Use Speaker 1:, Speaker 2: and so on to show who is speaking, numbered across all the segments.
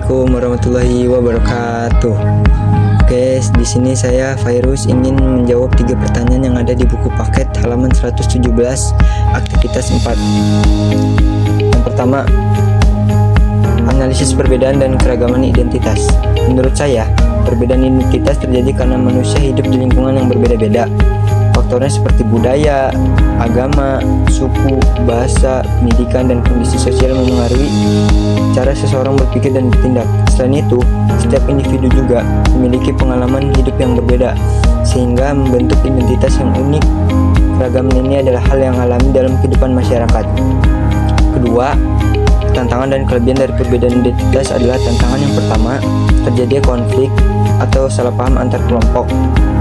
Speaker 1: Assalamualaikum warahmatullahi wabarakatuh. Oke, di sini saya Virus ingin menjawab 3 pertanyaan yang ada di buku paket halaman 117 aktivitas 4. Yang pertama, analisis perbedaan dan keragaman identitas. Menurut saya, perbedaan identitas terjadi karena manusia hidup di lingkungan yang berbeda-beda. Faktornya seperti budaya, agama, suku, bahasa, pendidikan, dan kondisi sosial memengaruhi cara seseorang berpikir dan bertindak. Selain itu, setiap individu juga memiliki pengalaman hidup yang berbeda, sehingga membentuk identitas yang unik. Keragaman ini adalah hal yang alami dalam kehidupan masyarakat. Kedua, tantangan dan kelebihan dari perbedaan identitas adalah tantangan yang pertama, terjadi konflik atau salah paham antar kelompok.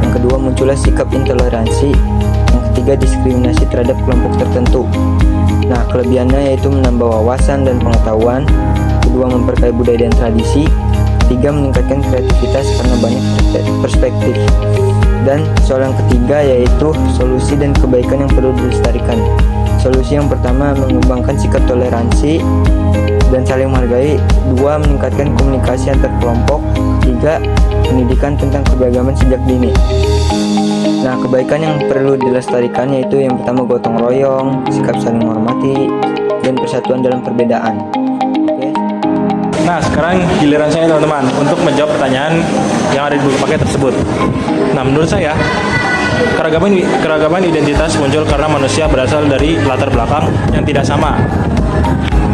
Speaker 1: Yang kedua, muncullah sikap intoleransi. Yang ketiga, diskriminasi terhadap kelompok tertentu. Nah, kelebihannya yaitu menambah wawasan dan pengetahuan. Kedua, memperkaya budaya dan tradisi. Ketiga, meningkatkan kreativitas karena banyak perspektif. Dan soal yang ketiga yaitu solusi dan kebaikan yang perlu dilestarikan. Solusi yang pertama, mengembangkan sikap toleransi dan saling menghargai. Dua, meningkatkan komunikasi antar kelompok. Tiga, pendidikan tentang keberagaman sejak dini. Nah, kebaikan yang perlu dilestarikan yaitu yang pertama, gotong royong, sikap saling menghormati, dan persatuan dalam perbedaan. Oke.
Speaker 2: Nah, sekarang giliran saya teman-teman untuk menjawab pertanyaan yang ada di buku paket tersebut. Nah, menurut saya keragaman identitas muncul karena manusia berasal dari latar belakang yang tidak sama.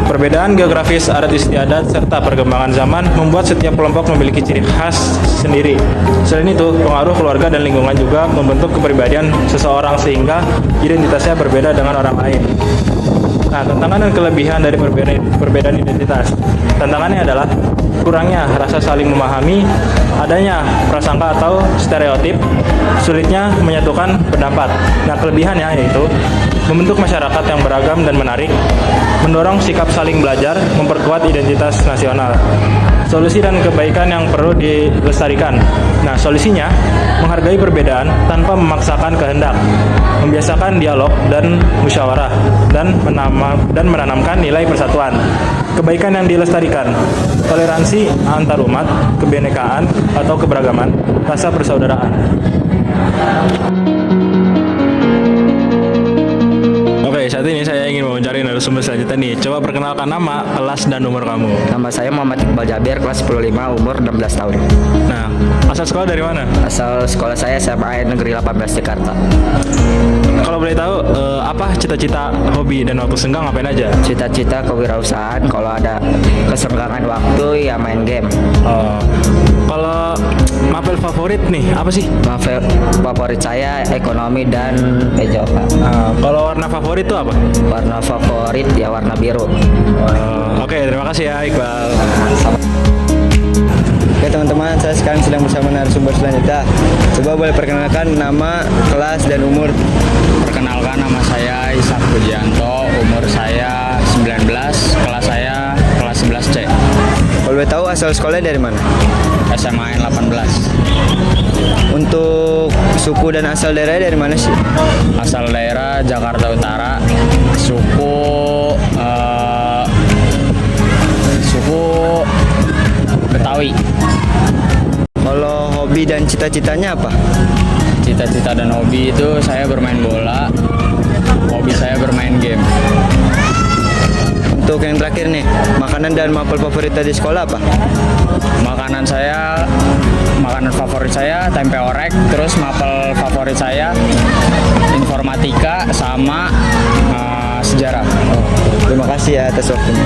Speaker 2: Perbedaan geografis, adat istiadat, serta perkembangan zaman membuat setiap kelompok memiliki ciri khas sendiri. Selain itu, pengaruh keluarga dan lingkungan juga membentuk kepribadian seseorang sehingga identitasnya berbeda dengan orang lain. Nah, tantangan dan kelebihan dari perbedaan identitas. Tantangannya adalah kurangnya rasa saling memahami, adanya prasangka atau stereotip, sulitnya menyatukan pendapat. Nah, kelebihannya yaitu membentuk masyarakat yang beragam dan menarik, mendorong sikap saling belajar, memperkuat identitas nasional. Solusi dan kebaikan yang perlu dilestarikan. Nah, solusinya menghargai perbedaan tanpa memaksakan kehendak, membiasakan dialog dan musyawarah, dan menanamkan nilai persatuan. Kebaikan yang dilestarikan, toleransi antar umat, kebinekaan atau keberagaman, rasa persaudaraan. Oke, saat ini saya ingin mewawancari narasumber selanjutnya nih. Coba perkenalkan nama, kelas, dan umur kamu.
Speaker 3: Nama saya Muhammad Iqbal Jabir, kelas 10-5, umur 16 tahun.
Speaker 2: Nah, asal sekolah dari mana?
Speaker 3: Asal sekolah saya SMA Negeri 18 Jakarta.
Speaker 2: Kalau boleh tahu, apa cita-cita, hobi, dan waktu senggang ngapain aja?
Speaker 3: Cita-cita kewirausahaan, kalau ada kesenggangan waktu ya main game.
Speaker 2: Kalau mapel favorit nih, apa sih?
Speaker 3: Novel favorit saya ekonomi dan PJOK.
Speaker 2: Kalau warna favorit itu apa?
Speaker 3: Warna favorit ya warna biru.
Speaker 2: Oke, terima kasih ya Iqbal.
Speaker 1: Oke teman-teman, saya sekarang sedang bersama narasumber selanjutnya. Coba boleh perkenalkan nama, kelas, dan umur.
Speaker 4: Perkenalkan, nama saya Ishak Pujianto, umur saya 19, kelas saya kelas 11C.
Speaker 1: Boleh tahu asal sekolahnya dari mana?
Speaker 4: SMA 18.
Speaker 1: Untuk suku dan asal daerahnya dari mana sih?
Speaker 4: Asal daerah Jakarta Utara. Suku Betawi.
Speaker 1: Kalau hobi dan cita-citanya apa?
Speaker 4: Cita-cita dan hobi itu saya bermain bola. Hobi saya bermain game.
Speaker 1: Untuk yang terakhir nih, makanan dan mapel favorit di sekolah apa?
Speaker 4: Makanan favorit saya tempe orek, terus mapel favorit saya informatika sama sejarah.
Speaker 1: Terima kasih ya atas waktunya.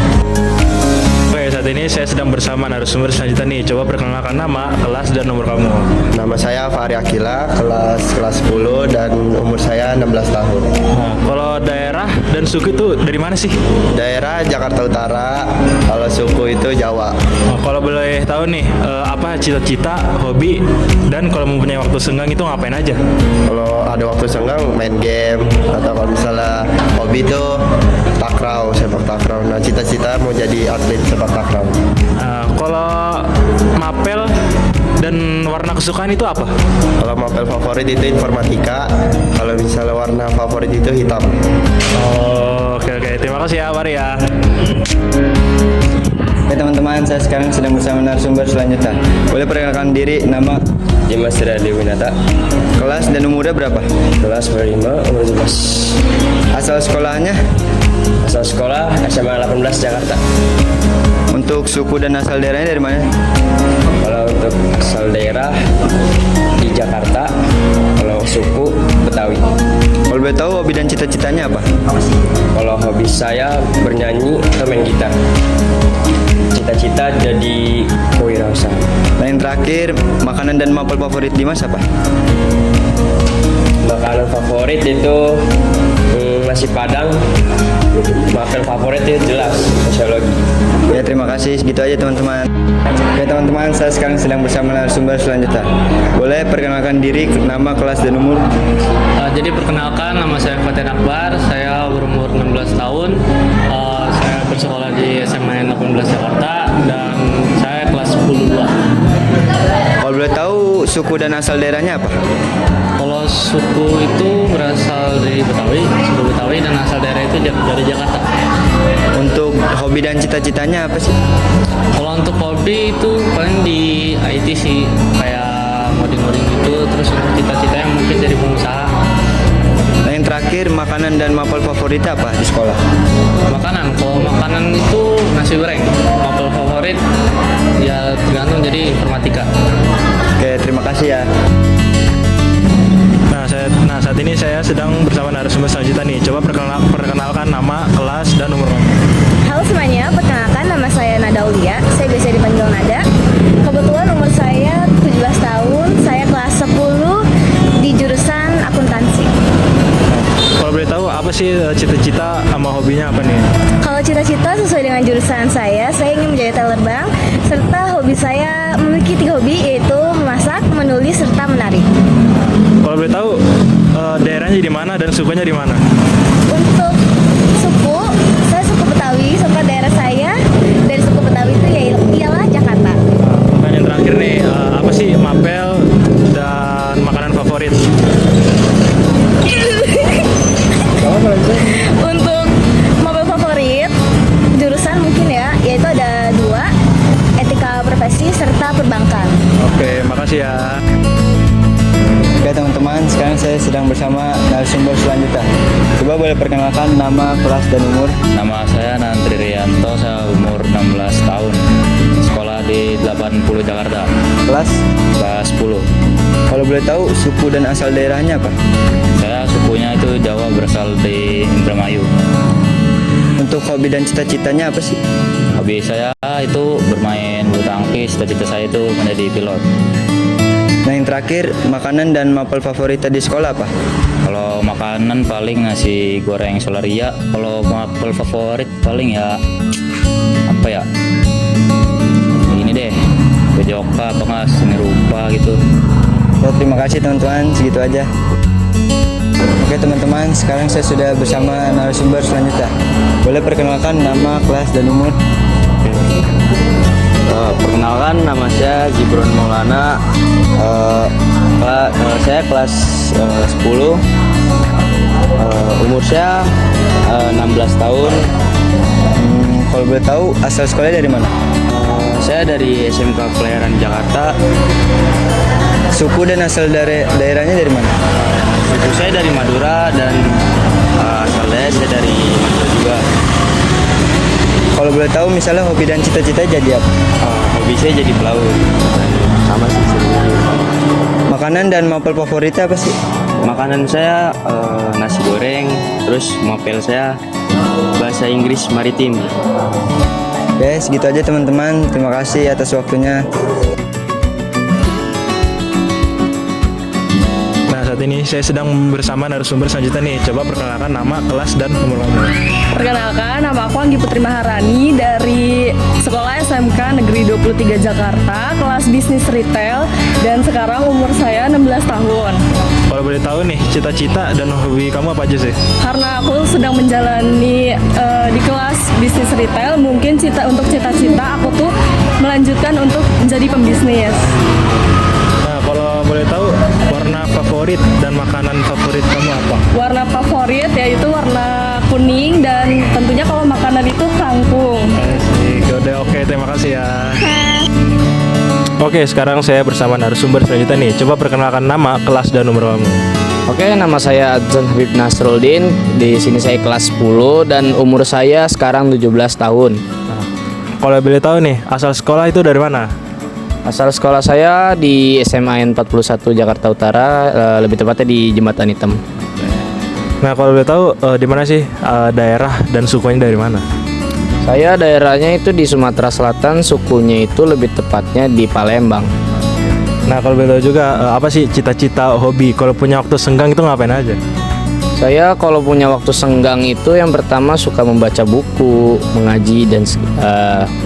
Speaker 2: Oke, saat ini saya sedang bersama narasumber selanjutnya nih. Coba perkenalkan nama, kelas, dan nomor kamu.
Speaker 5: Nama saya Fahri Akila, kelas 10 dan umur saya 16 tahun.
Speaker 2: Nah, kalau daerah dan suku itu dari mana sih?
Speaker 5: Daerah Jakarta Utara, kalau suku itu Jawa.
Speaker 2: Kalau boleh tahu nih, apa cita-cita, hobi, dan kalau mempunyai waktu senggang itu ngapain aja?
Speaker 5: Kalau ada waktu senggang main game, atau kalau misalnya hobi itu takraw, sepak takraw. Nah, cita-cita mau jadi atlet sepak takraw.
Speaker 2: Kalau mapel dan warna kesukaan itu apa?
Speaker 5: Kalau mapel favorit itu informatika, kalau misalnya warna favorit itu hitam.
Speaker 2: Oke, terima kasih ya Fahri ya.
Speaker 1: Oke teman-teman, saya sekarang sedang bersama narasumber selanjutnya. Boleh perkenalkan diri, nama,
Speaker 6: Dimas Winata,
Speaker 1: kelas, dan umurnya berapa?
Speaker 6: kelas 5, umur 17.
Speaker 1: Asal sekolahnya?
Speaker 6: Asal sekolah SMA 18 Jakarta.
Speaker 1: Untuk suku dan asal daerahnya dari mana?
Speaker 6: Kalau untuk asal daerah di Jakarta, kalau suku Betawi.
Speaker 1: Kalau boleh tahu hobi dan cita-citanya apa?
Speaker 6: Kalau hobi saya bernyanyi atau main gitar. Cita-cita jadi kewirausahaan.
Speaker 1: Dan yang terakhir, makanan dan mapel favorit Dimas apa?
Speaker 6: Makanan favorit itu nasi Padang. Makanan favorit itu jelas sosiologi.
Speaker 1: Ya terima kasih, segitu aja teman-teman. Oke teman-teman, saya sekarang sedang bersama narasumber selanjutnya. Boleh perkenalkan diri, nama, kelas, dan umur?
Speaker 7: Jadi perkenalkan, nama saya Fatin Akbar, saya berumur 16 tahun, saya bersekolah di SMA 18 Jakarta dan saya kelas 10 2.
Speaker 1: Kalau boleh tahu suku dan asal daerahnya apa?
Speaker 7: Kalau suku itu berasal dari Betawi, suku Betawi, dan asal daerah itu dari Jakarta.
Speaker 1: Untuk hobi dan cita-citanya apa sih?
Speaker 7: Kalau untuk hobi itu paling di IT sih, kayak ngoding-ngoding gitu, terus untuk cita-citanya mungkin jadi pengusaha.
Speaker 1: Nah yang terakhir, makanan dan mapel favorit apa di sekolah?
Speaker 7: Makanan, kalau makanan itu nasi goreng. Mapel favorit ya tergantung, jadi informatika.
Speaker 1: Oke, terima kasih ya.
Speaker 2: Nah, saat ini saya sedang bersama narasumber selanjutnya nih. Coba perkenalkan nama, kelas, dan umur kamu.
Speaker 8: Halo semuanya, perkenalkan nama saya Nada Aulia. Saya biasa dipanggil Nada. Kebetulan umur saya 17 tahun, saya kelas 10 di jurusan akuntansi.
Speaker 2: Kalau boleh tahu apa sih cita-cita sama hobinya apa nih?
Speaker 8: Kalau cita-cita sesuai dengan jurusan saya ingin menjadi teller bank, serta hobi saya memiliki 3 hobi, yaitu memasak, menulis, serta menari.
Speaker 2: Kalau boleh tahu daerahnya di mana dan sukunya di mana?
Speaker 8: Untuk suku, saya suku Betawi, serta daerah saya dari suku Betawi itu ialah Jakarta.
Speaker 2: Dan yang terakhir nih, apa sih mapel dan makanan favorit?
Speaker 8: Untuk mobil favorit, jurusan mungkin ya, yaitu ada 2, etika profesi serta perbankan.
Speaker 2: Oke, makasih ya.
Speaker 1: Oke teman-teman, sekarang saya sedang bersama narasumber selanjutnya. Coba boleh perkenalkan nama, kelas, dan umur?
Speaker 4: Nama saya Nantri Rianto, saya umur 16 tahun. Sekolah di 80 Jakarta,
Speaker 1: Kelas?
Speaker 4: kelas 10.
Speaker 1: Kalau boleh tahu suku dan asal daerahnya apa?
Speaker 4: Saya sukunya itu Jawa, berasal di Indramayu.
Speaker 1: Untuk hobi dan cita-citanya apa sih?
Speaker 4: Hobi saya itu bermain bulu tangkis, cita-cita saya itu menjadi pilot.
Speaker 1: Nah yang terakhir, makanan dan mapel favorit di sekolah apa?
Speaker 4: Kalau makanan paling nasi goreng Solaria. Kalau mapel favorit paling ya apa ya? Ini deh, Bejoka apa nggak seni rupa gitu.
Speaker 1: Ya, terima kasih teman-teman, segitu aja. Oke teman-teman, sekarang saya sudah bersama narasumber selanjutnya. Boleh perkenalkan nama, kelas, dan umur?
Speaker 3: Perkenalkan, nama saya Gibron Maulana. Saya kelas 10. Umur saya 16 tahun.
Speaker 1: Kalau boleh tahu, asal sekolahnya dari mana?
Speaker 3: Saya dari SMK Pelayaran Jakarta.
Speaker 1: Suku dan asal daerahnya dari mana?
Speaker 3: Suku saya dari Madura dan asal saya dari Madura juga.
Speaker 1: Kalau boleh tahu, misalnya hobi dan cita-cita jadi apa?
Speaker 3: Hobi saya jadi pelaut. Sama sih sebenarnya.
Speaker 1: Makanan dan mapel favoritnya apa sih?
Speaker 3: Makanan saya nasi goreng, terus mapel saya bahasa Inggris maritim.
Speaker 1: Oke, segitu aja teman-teman. Terima kasih atas waktunya.
Speaker 2: Nah, saat ini saya sedang bersama narasumber selanjutnya nih. Coba perkenalkan nama, kelas, dan umur kamu.
Speaker 9: Perkenalkan, nama aku Anggi Putri Maharani dari Sekolah SMK Negeri 23 Jakarta, kelas bisnis retail, dan sekarang umur saya 16 tahun.
Speaker 2: Kalau boleh tahu nih, cita-cita dan hobi kamu apa aja sih?
Speaker 9: Karena aku sedang menjalani di kelas bisnis retail, mungkin untuk cita-cita aku tuh melanjutkan untuk menjadi pembisnis.
Speaker 2: Nah, kalau boleh tahu, warna warna favorit dan makanan favorit kamu apa?
Speaker 9: Warna favorit yaitu warna kuning dan tentunya kalau makanan itu kangkung.
Speaker 2: Asik, udah oke, terima kasih ya. Oke, sekarang saya bersama narasumber selanjutnya nih. Coba perkenalkan nama, kelas, dan umur kamu.
Speaker 10: Oke, nama saya Adzan Habib Nasruddin. Di sini saya kelas 10 dan umur saya sekarang 17 tahun.
Speaker 2: Kalau boleh tahu nih, asal sekolah itu dari mana?
Speaker 10: Asal sekolah saya di SMA N 41 Jakarta Utara, lebih tepatnya di Jembatan Hitam.
Speaker 2: Nah, kalau boleh tahu di mana sih daerah dan sukunya dari mana?
Speaker 10: Saya daerahnya itu di Sumatera Selatan, sukunya itu lebih tepatnya di Palembang.
Speaker 2: Nah, kalau boleh tahu juga apa sih cita-cita, hobi? Kalau punya waktu senggang itu ngapain aja?
Speaker 10: Saya kalau punya waktu senggang itu yang pertama suka membaca buku, mengaji dan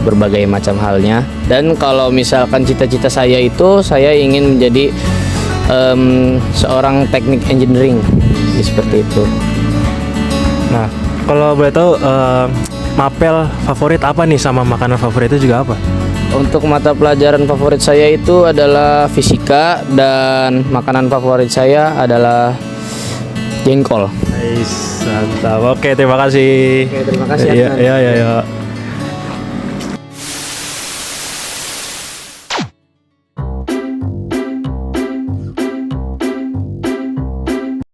Speaker 10: berbagai macam halnya. Dan kalau misalkan cita-cita saya itu saya ingin menjadi seorang teknik engineering, seperti itu.
Speaker 2: Nah, kalau boleh tahu mapel favorit apa nih, sama makanan favorit itu juga apa?
Speaker 10: Untuk mata pelajaran favorit saya itu adalah fisika dan makanan favorit saya adalah jengkol.
Speaker 2: Nice, mantap. Oke, terima kasih.
Speaker 10: Oke, terima kasih.
Speaker 2: Iya.